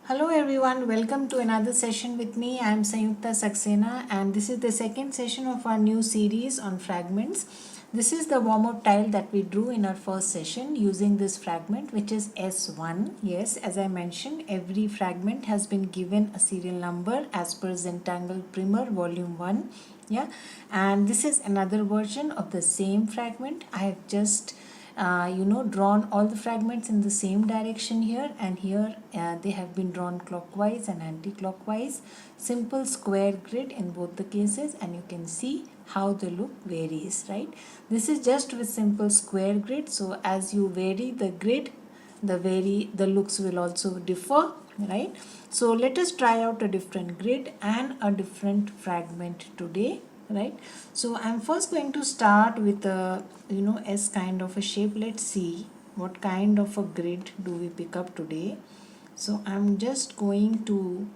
Hello everyone, welcome to another session with me. I am Sanyukta Saxena and this is the second session of our new series on fragments. This is the warm-up tile that we drew in our first session using this fragment, which is S1. Yes, as I mentioned, every fragment has been given a serial number as per Zentangle Primer Volume 1. Yeah, and this is another version of the same fragment. I have just drawn all the fragments in the same direction here, and here they have been drawn clockwise and anti-clockwise. Simple square grid in both the cases, and you can see how the look varies, right? This is just with simple square grid, so as you vary the grid, the looks will also differ, right? So let us try out a different grid and a different fragment today, right? So I'm first going to start with a S kind of a shape. Let's see what kind of a grid do we pick up today. So I'm just going to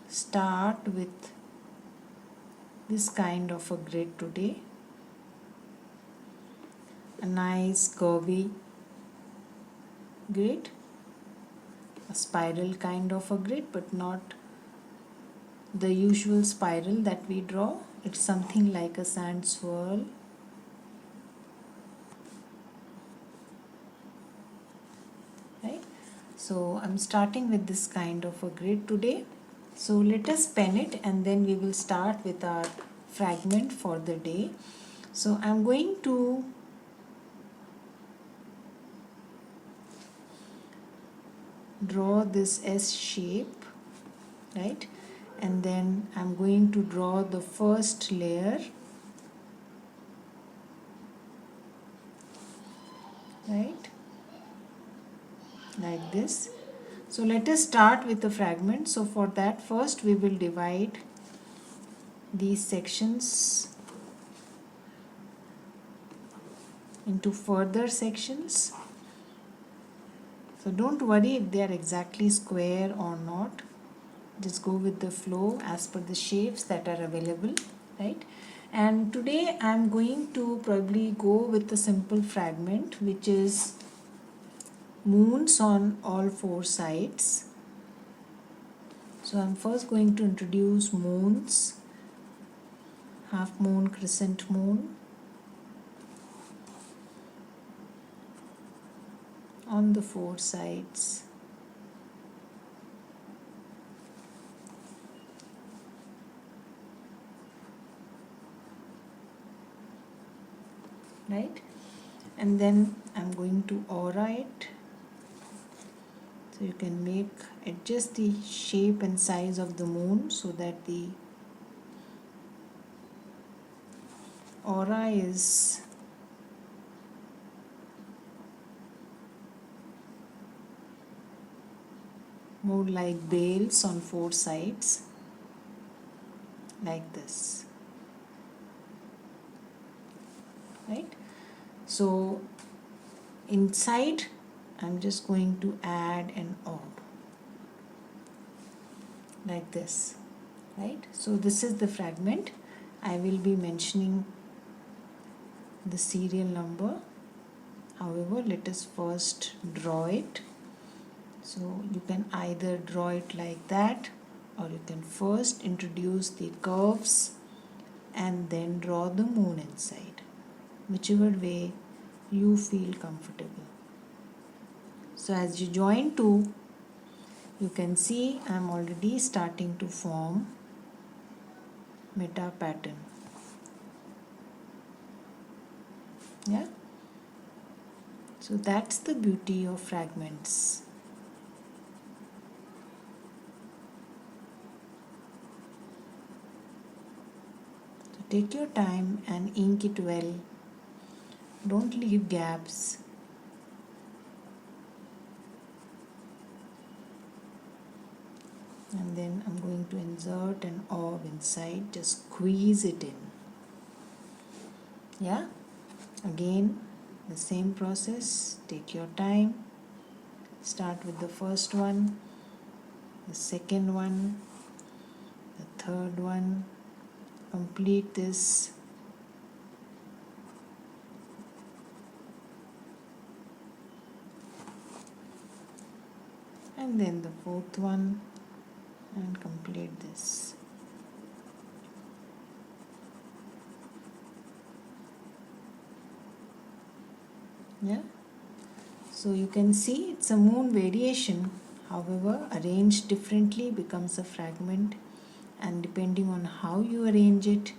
start with this kind of a grid today, a nice curvy grid, a spiral kind of a grid, but not the usual spiral that we draw. It's something like a sand swirl. Right? So I'm starting with this kind of a grid today. So let us pen it and then we will start with our fragment for the day. So I'm going to draw this S shape, right? And then I'm going to draw the first layer, right, like this. So let us start with the fragment. So for that, first we will divide these sections into further sections. So don't worry if they are exactly square or not. Just go with the flow as per the shapes that are available, right? And today I'm going to probably go with a simple fragment, which is moons on all four sides. So I'm first going to introduce moons, half moon, crescent moon on the four sides. Right? And then I'm going to aura it. So you can adjust the shape and size of the moon so that the aura is more like bales on four sides, like this, right? So inside I'm just going to add an orb like this, right? So this is the fragment. I will be mentioning the serial number. However, let us first draw it. So you can either draw it like that, or you can first introduce the curves and then draw the moon inside, whichever way you feel comfortable. So as you join two, you can see I'm already starting to form meta pattern. Yeah. So that's the beauty of fragments. So take your time and ink it well. Don't leave gaps. And then I'm going to insert an orb inside, just squeeze it in. Yeah, again the same process. Take your time, start with the first one, the second one, the third one, complete this. And then the fourth one. and complete this. Yeah, so you can see it's a moon variation, however arranged differently becomes a fragment, and depending on how you arrange it,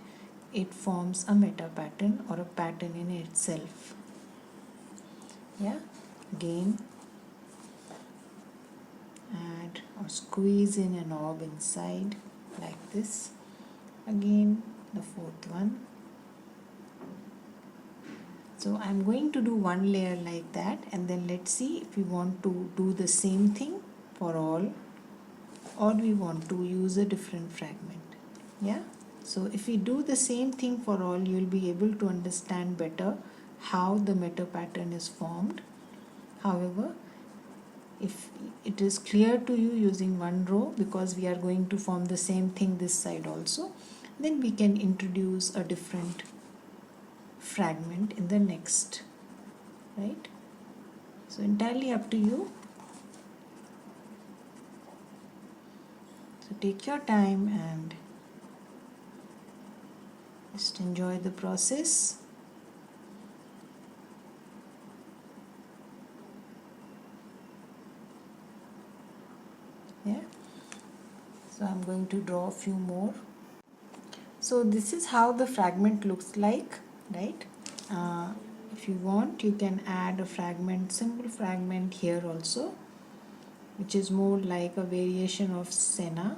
it forms a meta pattern or a pattern in itself. Yeah, again add or squeeze in an orb inside like this. Again the fourth one. So I'm going to do one layer like that, and then let's see if we want to do the same thing for all, or we want to use a different fragment. Yeah, so if we do the same thing for all, you'll be able to understand better how the meta pattern is formed. However, if it is clear to you using one row, because we are going to form the same thing this side also, then we can introduce a different fragment in the next, right? So entirely up to you. So take your time and just enjoy the process. Yeah, so I'm going to draw a few more. So this is how the fragment looks like, right? If you want, you can add a fragment, simple fragment here also, which is more like a variation of Sena,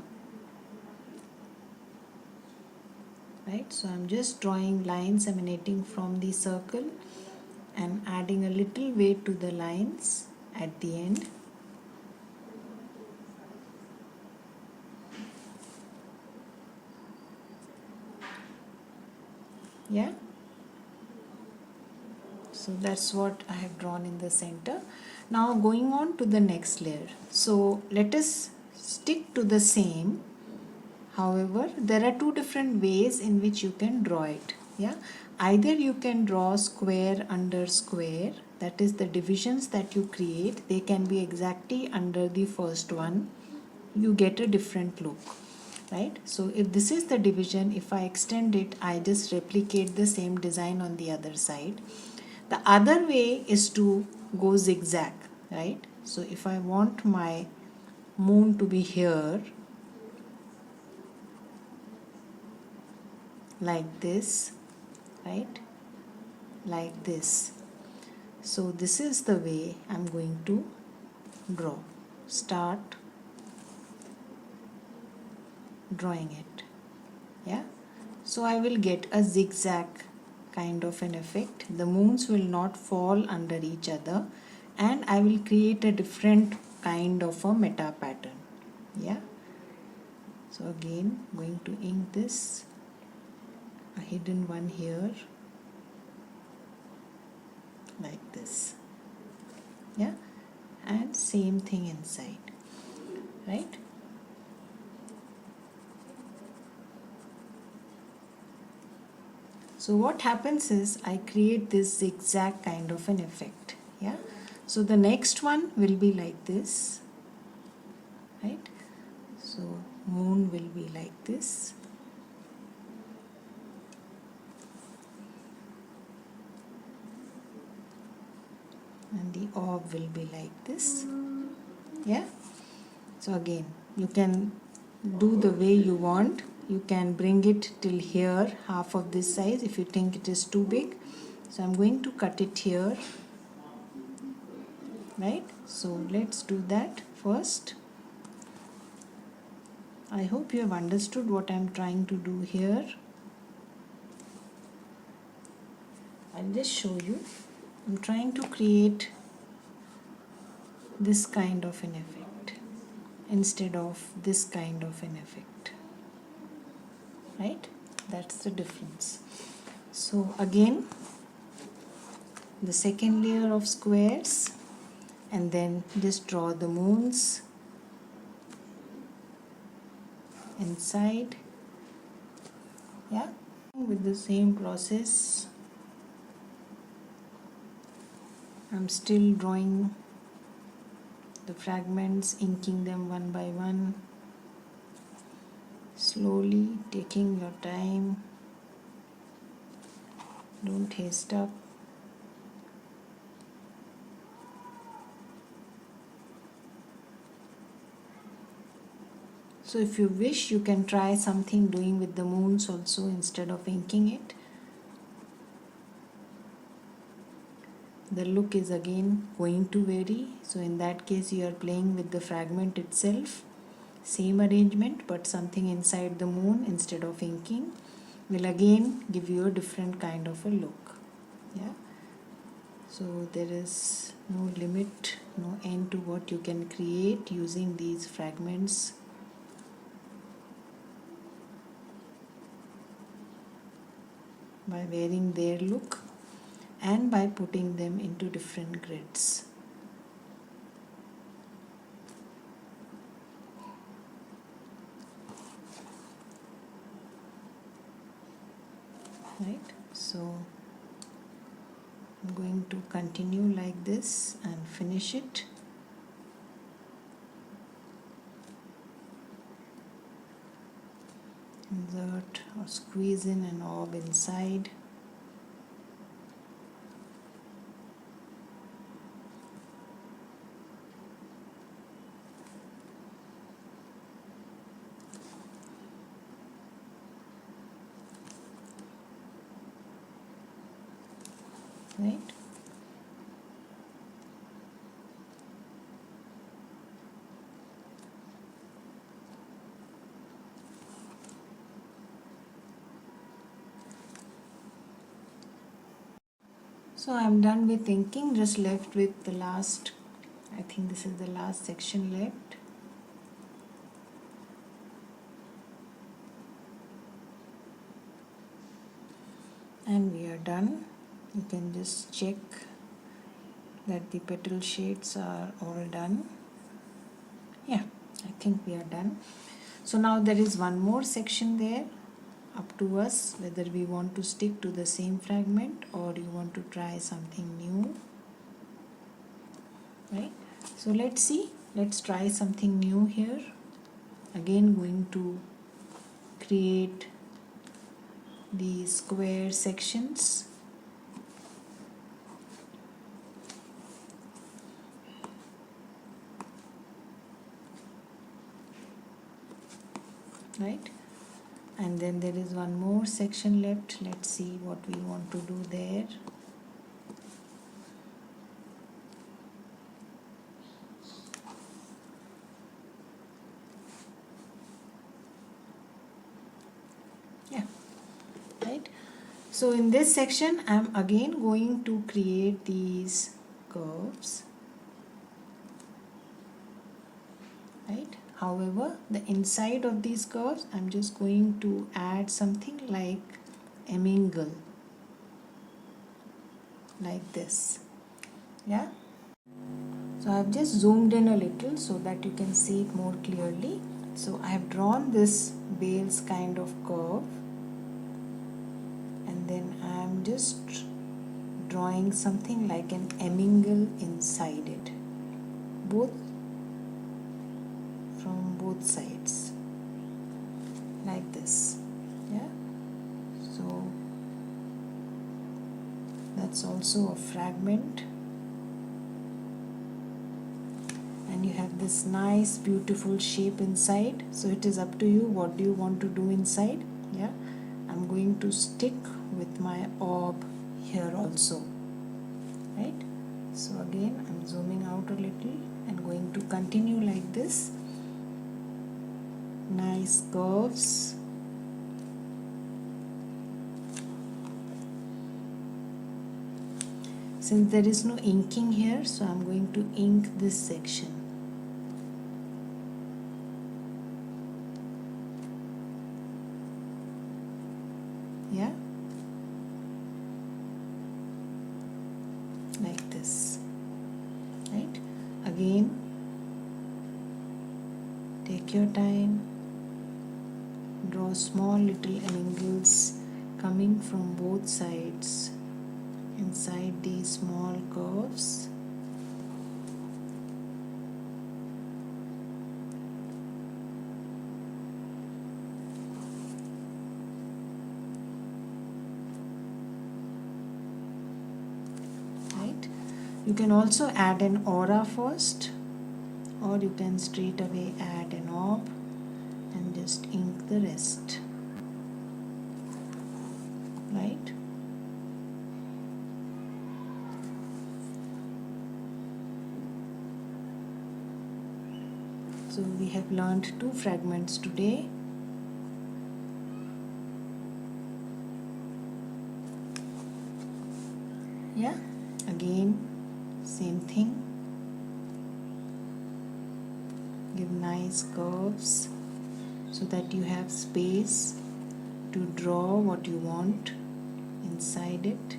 right? So I'm just drawing lines emanating from the circle and adding a little weight to the lines at the end. Yeah, so that's what I have drawn in the center. Now going on to the next layer. So let us stick to the same. However, there are two different ways in which you can draw it. Yeah, either you can draw square under square, that is the divisions that you create, they can be exactly under the first one. You get a different look, right? So if this is the division, if I extend it, I just replicate the same design on the other side. The other way is to go zigzag, right? So if I want my moon to be here, like this, right? Like this. So this is the way I'm going to draw. Start drawing it. Yeah, so I will get a zigzag kind of an effect. The moons will not fall under each other, and I will create a different kind of a meta pattern. Yeah, so again going to ink this, a hidden one here, like this. Yeah, and same thing inside, right? So what happens is I create this zigzag kind of an effect. Yeah, so the next one will be like this, right? So moon will be like this, and the orb will be like this. Yeah, so again you can do the way you want. You can bring it till here, half of this size, if you think it is too big. So I'm going to cut it here, right? So let's do that first. I hope you have understood what I'm trying to do here. I'll just show you. I'm trying to create this kind of an effect instead of this kind of an effect, right? That's the difference. So again, the second layer of squares, and then just draw the moons inside. Yeah, with the same process, I'm still drawing the fragments, inking them one by one. Slowly taking your time, don't haste up. So if you wish, you can try something doing with the moons also instead of inking it. The look is again going to vary. So in that case, you are playing with the fragment itself. Same arrangement, but something inside the moon instead of inking will again give you a different kind of a look. Yeah. So there is no limit, no end to what you can create using these fragments. By varying their look and by putting them into different grids. Right, so I'm going to continue like this and finish it. Insert or squeeze in an orb inside. Right. So I'm done with inking, just left with the last, I think this is the last section left. And we are done. You can just check that the petal shades are all done. Yeah, I think we are done. So now there is one more section there, up to us whether we want to stick to the same fragment or you want to try something new. Right, so let's see, let's try something new here. Again going to create these square sections. Right, and then there is one more section left. Let's see what we want to do there. Yeah, right. So in this section I'm again going to create these curves. Right, however the inside of these curves I'm just going to add something like a mingle like this. Yeah, so I've just zoomed in a little so that you can see it more clearly. So I have drawn this Bale's kind of curve, and then I'm just drawing something like an emingle inside it, both from both sides like this. Yeah, so that's also a fragment, and you have this nice beautiful shape inside. So it is up to you, what do you want to do inside. Yeah, I'm going to stick with my orb here also. Right, so again I'm zooming out a little and going to continue like this. Nice curves. Since there is no inking here, so I'm going to ink this section. Yeah, like this. Right, again take your time, draw small little angles coming from both sides inside these small curves. You can also add an aura first, or you can straight away add an orb and just ink the rest, right? So we have learned 2 fragments today. Yeah, again same thing. Give nice curves so that you have space to draw what you want inside it.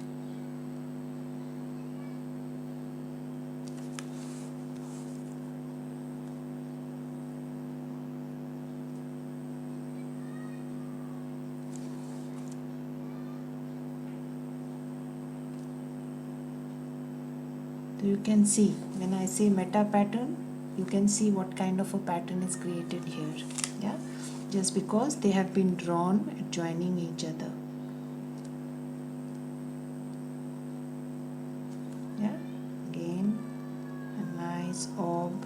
So you can see when I say meta pattern, you can see what kind of a pattern is created here. Yeah, just because they have been drawn adjoining each other. Yeah, again a nice orb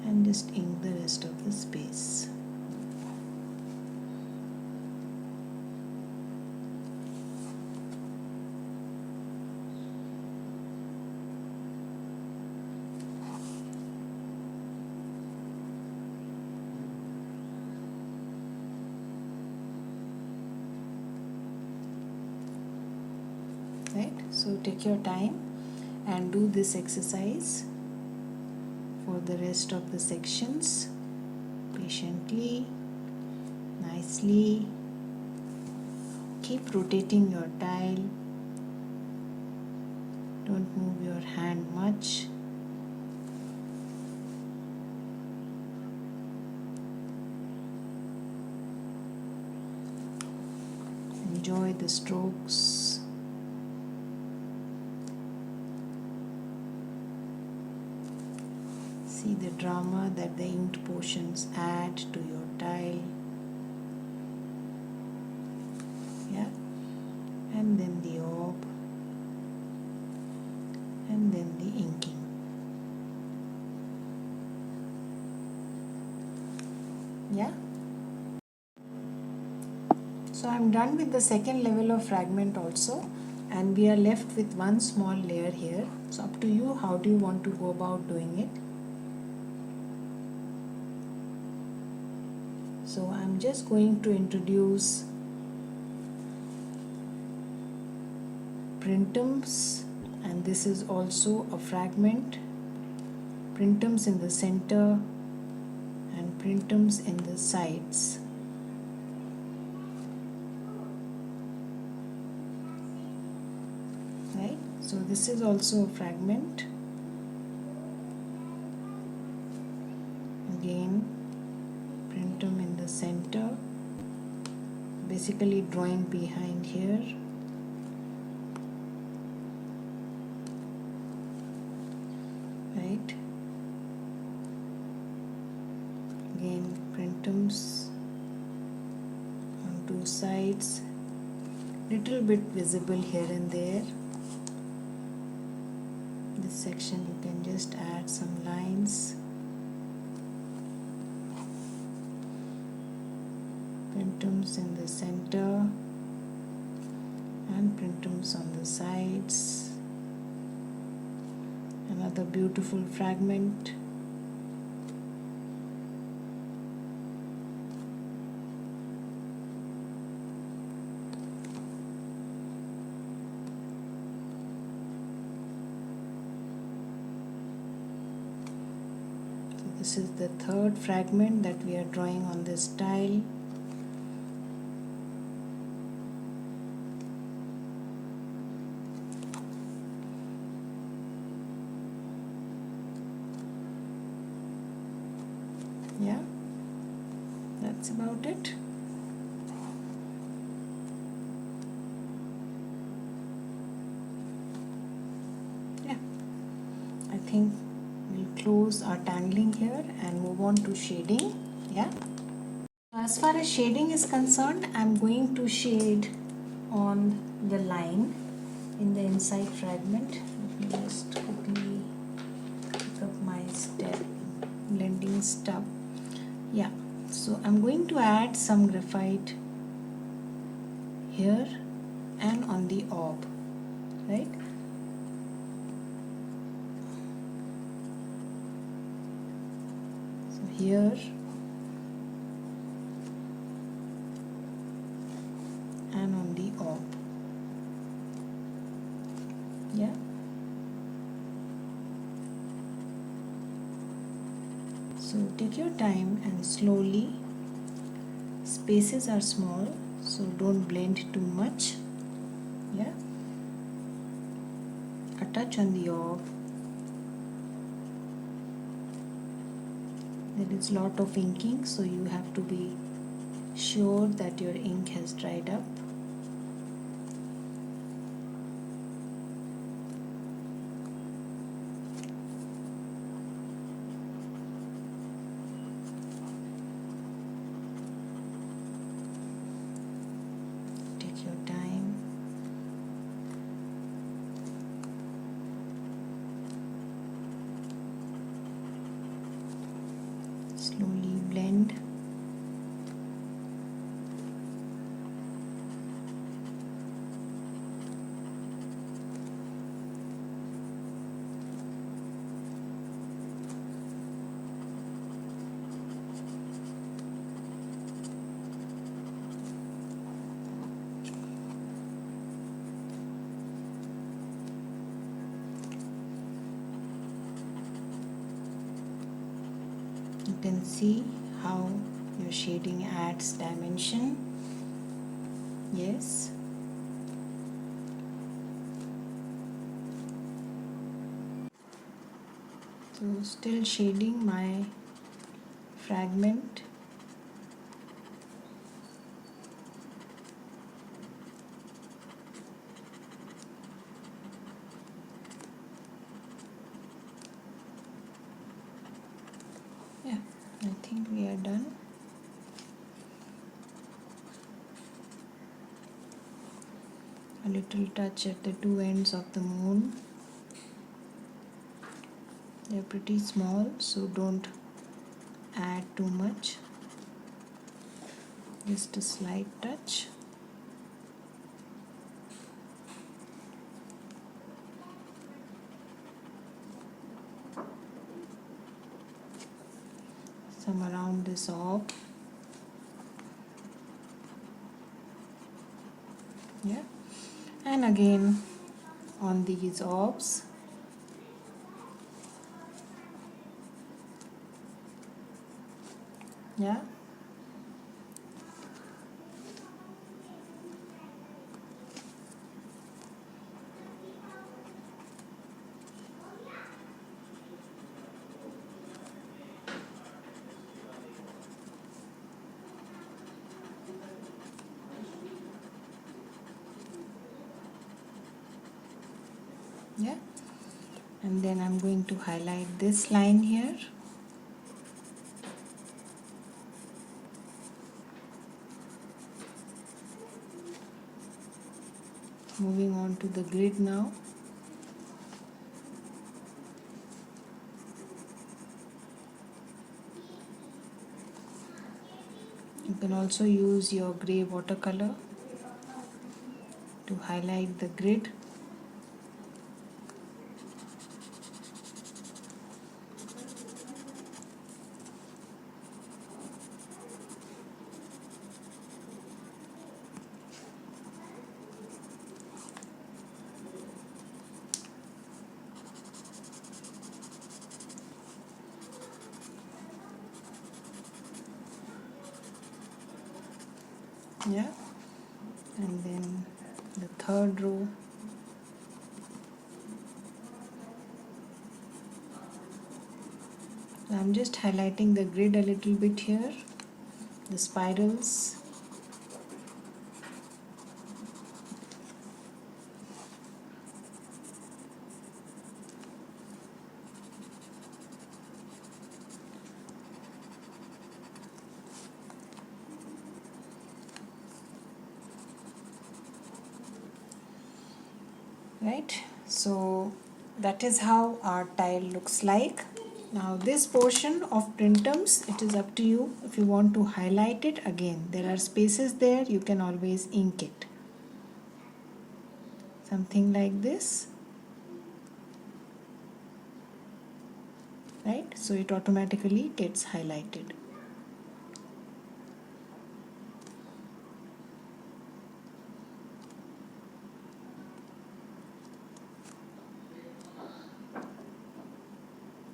and just ink the rest of the space. Right, so take your time and do this exercise for the rest of the sections patiently, nicely. Keep rotating your tile, don't move your hand much. Enjoy the strokes. See the drama that the inked portions add to your tile. Yeah, and then the orb, and then the inking. Yeah. So I'm done with the second level of fragment also, and we are left with one small layer here. So up to you, how do you want to go about doing it? So I'm just going to introduce printums, and this is also a fragment. Printums in the center and printums in the sides. Right? So this is also a fragment. Again, printum in the center, basically drawing behind here. Right? Again, printums on 2 sides, little bit visible here and there. This section you can just add some lines. Printums in the center and printums on the sides. Another beautiful fragment. So this is the third fragment that we are drawing on this tile. Yeah, that's about it. Yeah, I think we'll close our tangling here and move on to shading. Yeah, as far as shading is concerned, I'm going to shade on the line in the inside fragment. Let Just quickly pick up my step blending stuff. Yeah, so I'm going to add some graphite here and on the orb, right? So here and on the orb. Yeah. So take your time and slowly. Spaces are small, so don't blend too much. Yeah. A touch on the orb. There is lot of inking, so you have to be sure that your ink has dried up. Take your time. Slowly blend. You can see how your shading adds dimension. Yes. So still shading my fragment. Yeah, I think we are done. A little touch at the two ends of the moon. They're pretty small, so don't add too much. Just a slight touch. Some around this orb. Yeah, and again on these orbs. Yeah. Yeah, and then I'm going to highlight this line here. Moving on to the grid now. You can also use your gray watercolor to highlight the grid. Yeah, and then the third row. So I'm just highlighting the grid a little bit here, the spirals. Right, so that is how our tile looks like. Now this portion of printums, it is up to you. If you want to highlight it, again there are spaces there, you can always ink it. Something like this, right? So it automatically gets highlighted.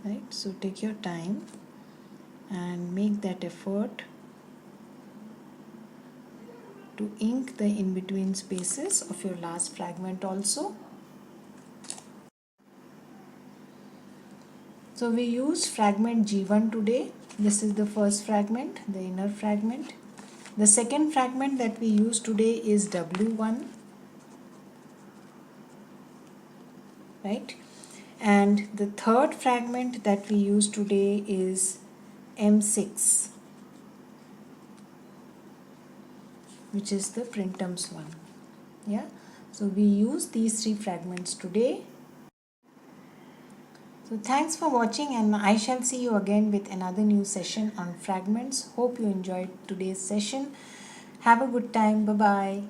Right? So take your time and make that effort to ink the in-between spaces of your last fragment also. So we used fragment G1 today. This is the first fragment, the inner fragment. The second fragment that we use today is W1, right? And the third fragment that we use today is M6, which is the printums one. Yeah, so we use these three fragments today. So thanks for watching, and I shall see you again with another new session on fragments. Hope you enjoyed today's session. Have a good time. Bye bye.